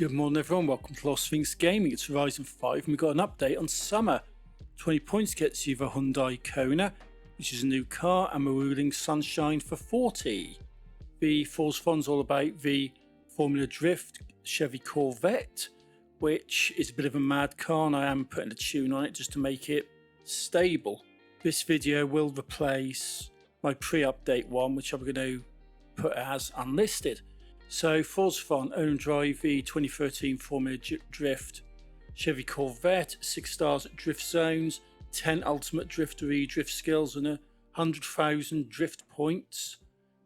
Good morning everyone, welcome to Lost Things Gaming. It's Horizon 5 and we've got an update on summer. 20 points gets you the Hyundai Kona, which is a new car, and Maruling Sunshine for 40. The Forzathon's all about the Formula Drift Chevy Corvette, which is a bit of a mad car, and I am putting a tune on it just to make it stable. This video will replace my pre-update one, which I'm going to put as unlisted. So Forzathon, own and drive the 2013 Formula Drift Chevy Corvette, 6 stars at drift zones, 10 ultimate driftery drift skills and 100,000 drift points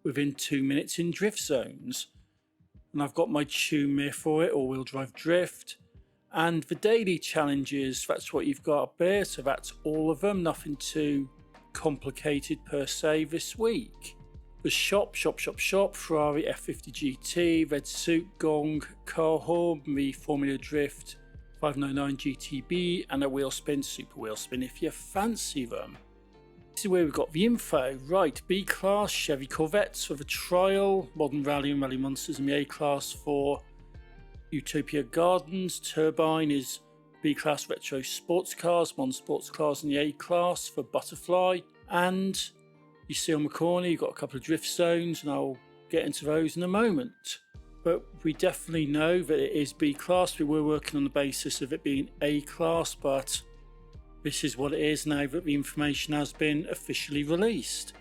within 2 minutes in drift zones. And I've got my tune here for it, all-wheel drive drift. And the daily challenges, that's what you've got up there, so that's all of them, nothing too complicated per se this week. The shop, Ferrari F50 GT, red suit, gong, car horn, the Formula Drift 599 GTB, and a wheel spin, super wheel spin if you fancy them. This is where we've got the info. Right, B-Class Chevy Corvettes for the trial, Modern Rally and Rally Monsters in the A-Class for Utopia Gardens, Turbine is B-Class Retro Sports Cars, Modern Sports Cars in the A-Class for Butterfly, and you see on the corner you've got a couple of drift zones, and I'll get into those in a moment. But we definitely know that it is B-Class. We were working on the basis of it being A-Class, but this is what it is now that the information has been officially released.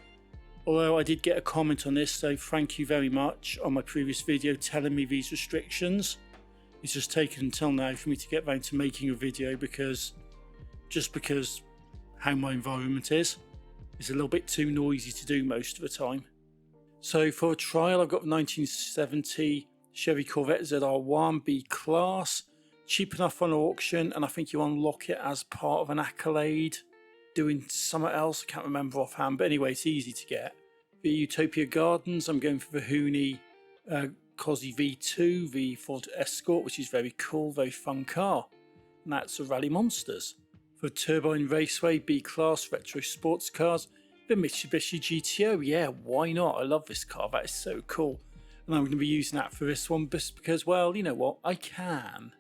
Although I did get a comment on this, so thank you very much on my previous video telling me these restrictions. It's just taken until now for me to get round to making a video because how my environment is. It's a little bit too noisy to do most of the time. So for a trial, I've got the 1970 Chevy Corvette ZR1 B-Class, cheap enough on auction, and I think you unlock it as part of an accolade, doing something else, I can't remember offhand, but anyway, it's easy to get. The Utopia Gardens, I'm going for the Hooney Cosy V2, the Ford Escort, which is very cool, very fun car, and that's the Rally Monsters. For Turbine Raceway B-Class Retro Sports Cars, the Mitsubishi GTO, yeah, why not? I love this car, that is so cool. And I'm going to be using that for this one just because, well, you know what, I can.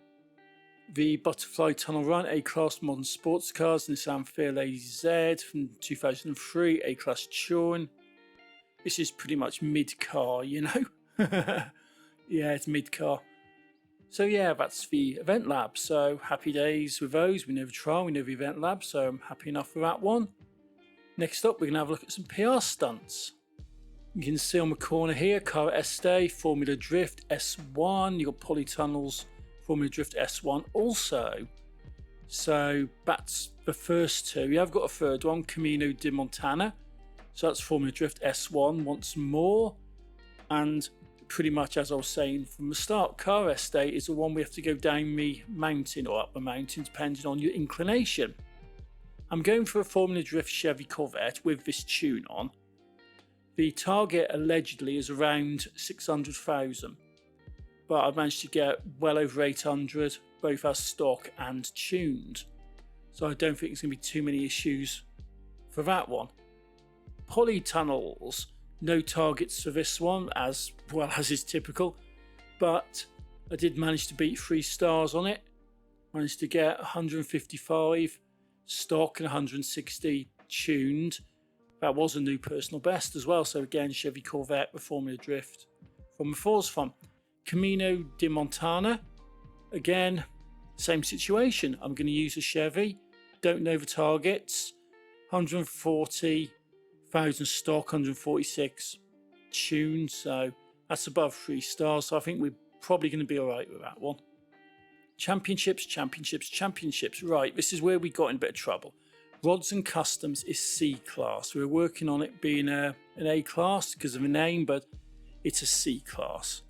The Butterfly Tunnel Run A-Class Modern Sports Cars, Nissan Fairlady Z from 2003, A-Class Touring. This is pretty much mid-car, you know? Yeah, it's mid-car. So yeah, that's the event lab. So happy days with those. We know the trial, we know the event lab, so I'm happy enough with that one. Next up, we're going to have a look at some PR stunts. You can see on the corner here, Car Este, Formula Drift S1. You've got Polytunnels, Formula Drift S1 also. So that's the first two. We have got a third one, Camino di Montana. So that's Formula Drift S1 once more. And pretty much as I was saying from the start, Car Este is the one we have to go down the mountain or up the mountain depending on your inclination. I'm going for a Formula Drift Chevy Corvette with this tune on. The target allegedly is around 600,000, but I've managed to get well over 800 both as stock and tuned, so I don't think there's going to be too many issues for that one. Polytunnels. No targets for this one, as well as is typical, but I did manage to beat 3 stars on it. Managed to get 155 stock and 160 tuned. That was a new personal best as well, so again, Chevy Corvette with Formula Drift from the Forzathon. Camino di Montana, again, same situation. I'm going to use a Chevy, don't know the targets, 140,000 stock, 146 tuned, so that's above 3 stars, so I think we're probably going to be alright with that one. Championships. Right, this is where we got in a bit of trouble. Rods and Customs is C-Class. We're working on it being an A-Class because of the name, but it's a C-Class.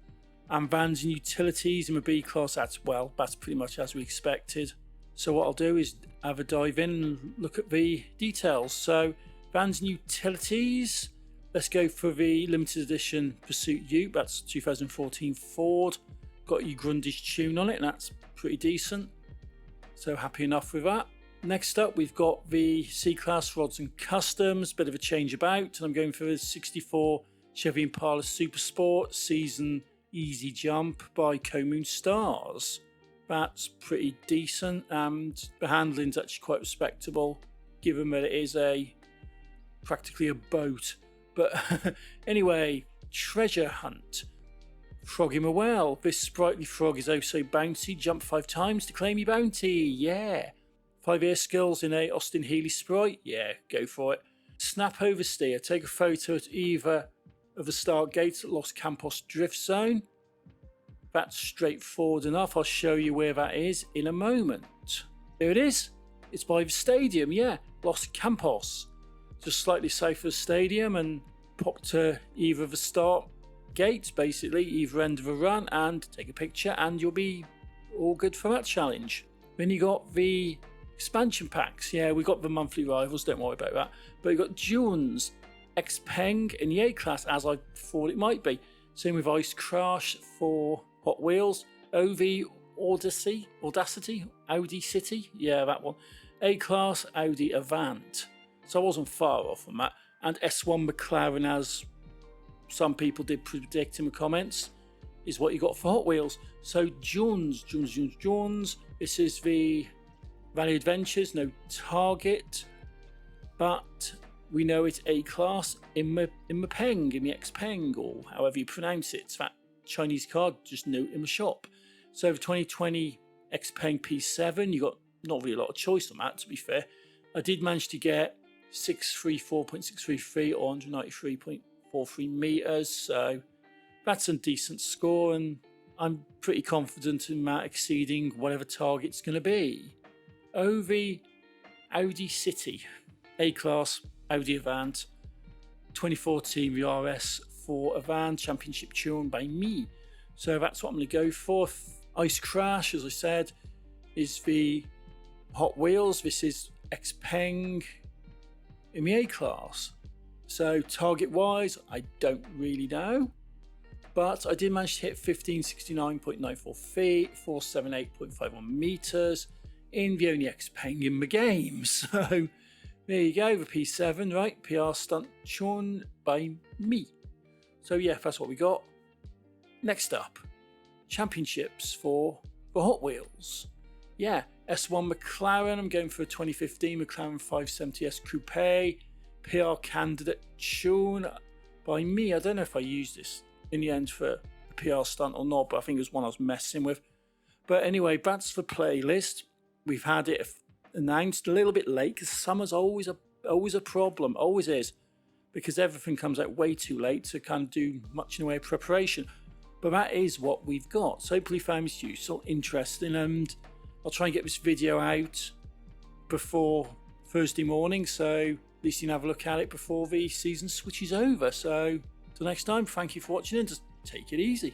And Vans and Utilities in the B-Class, that's pretty much as we expected. So what I'll do is have a dive in and look at the details. So Vans and Utilities, let's go for the limited edition Pursuit Ute, that's 2014 Ford. Got your Grundish tune on it, and that's pretty decent. So happy enough with that. Next up, we've got the C-Class Rods and Customs, bit of a change about, and I'm going for the 64 Chevy Impala Super Sport Season Easy Jump by Comoon Stars. That's pretty decent, and the handling's actually quite respectable, given that it is practically a boat. But anyway, Treasure Hunt. Frog him a well. This sprightly frog is oh so bouncy. Jump 5 times to claim your bounty. Yeah. 5 air skills in a Austin Healy sprite. Yeah, go for it. Snap Oversteer. Take a photo at either of the start gates at Los Campos Drift Zone. That's straightforward enough. I'll show you where that is in a moment. There it is. It's by the stadium. Yeah, Los Campos. Just slightly south of the stadium, and pop to either of the start gates, basically, either end of a run, and take a picture, and you'll be all good for that challenge. Then you got the expansion packs. Yeah, we got the monthly rivals, don't worry about that. But you got Dunes, X-Peng in the A-Class, as I thought it might be. Same with Ice Crash for Hot Wheels, OV Audacity, Audi City, yeah, that one. A-Class, Audi Avant. So I wasn't far off on that. And S1 McLaren, as some people did predict in the comments, is what you got for Hot Wheels. So Jones. This is the Valley Adventures, no target, but we know it's A-Class in the Peng, in the X-Peng, or however you pronounce it. It's that Chinese card, just new in the shop. So the 2020 X-Peng P7, you got not really a lot of choice on that, to be fair. I did manage to get 634.633 or 193.43 meters, so that's a decent score, and I'm pretty confident in that exceeding whatever target's going to be. OV Audi City, A-Class Audi Avant, 2014 VRS4 Avant Championship tune by me. So that's what I'm going to go for. Ice Crash, as I said, is the Hot Wheels. This is X-Peng in the A-Class. So target wise, I don't really know, but I did manage to hit 1569.94 feet, 478.51 meters in the only X-Peng in the game. So there you go, the P7, right? PR stunt shown by me. So yeah, that's what we got. Next up, championships for Hot Wheels. Yeah, S1 McLaren, I'm going for a 2015 McLaren 570S Coupe. PR candidate tune by me. I don't know if I used this in the end for a PR stunt or not, but I think it was one I was messing with. But anyway, that's the playlist. We've had it announced a little bit late, because summer's always a problem, always is, because everything comes out way too late to kind of do much in the way of preparation. But that is what we've got. So hopefully you found this useful, interesting, and I'll try and get this video out before Thursday morning, so at least you can have a look at it before the season switches over. So till next time, thank you for watching, and just take it easy.